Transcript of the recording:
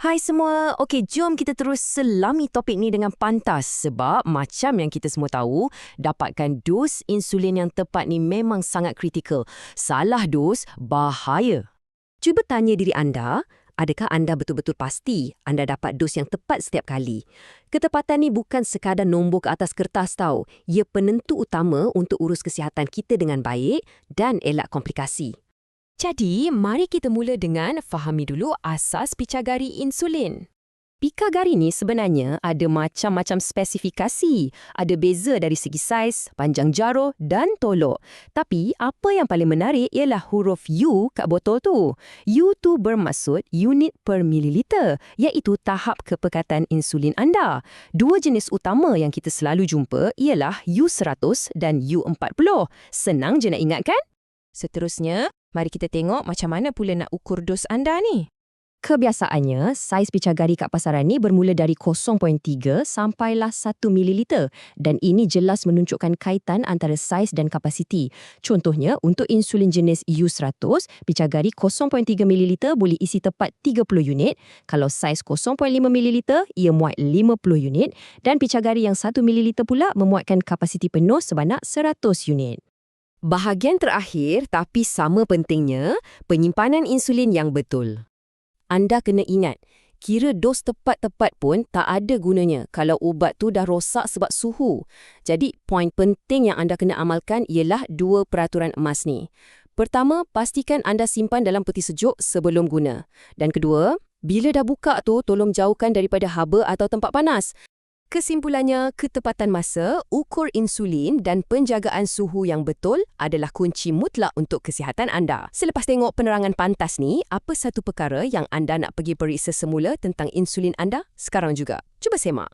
Hai semua, okey jom kita terus selami topik ni dengan pantas sebab macam yang kita semua tahu, dapatkan dos insulin yang tepat ni memang sangat kritikal. Salah dos, bahaya. Cuba tanya diri anda, adakah anda betul-betul pasti anda dapat dos yang tepat setiap kali? Ketepatan ni bukan sekadar nombor ke atas kertas tau. Ia penentu utama untuk urus kesihatan kita dengan baik dan elak komplikasi. Jadi, mari kita mula dengan fahami dulu asas picagari insulin. Picagari ni sebenarnya ada macam-macam spesifikasi. Ada beza dari segi saiz, panjang jaruh dan tolok. Tapi apa yang paling menarik ialah huruf U kat botol tu. U tu bermaksud unit per mililiter, iaitu tahap kepekatan insulin anda. Dua jenis utama yang kita selalu jumpa ialah U100 dan U40. Senang je nak ingat kan? Seterusnya, mari kita tengok macam mana pula nak ukur dos anda ni. Kebiasaannya, saiz picagari kat pasaran ni bermula dari 0.3 sampailah 1 mililiter dan ini jelas menunjukkan kaitan antara saiz dan kapasiti. Contohnya, untuk insulin jenis U100, picagari 0.3 mililiter boleh isi tepat 30 unit. Kalau saiz 0.5 mililiter, ia muat 50 unit dan picagari yang 1 mililiter pula memuatkan kapasiti penuh sebanyak 100 unit. Bahagian terakhir tapi sama pentingnya, penyimpanan insulin yang betul. Anda kena ingat, kira dos tepat-tepat pun tak ada gunanya kalau ubat tu dah rosak sebab suhu. Jadi, poin penting yang anda kena amalkan ialah dua peraturan emas ni. Pertama, pastikan anda simpan dalam peti sejuk sebelum guna. Dan kedua, bila dah buka tu, tolong jauhkan daripada haba atau tempat panas. Kesimpulannya, ketepatan masa, ukur insulin dan penjagaan suhu yang betul adalah kunci mutlak untuk kesihatan anda. Selepas tengok penerangan pantas ni, apa satu perkara yang anda nak pergi periksa semula tentang insulin anda sekarang juga? Cuba semak.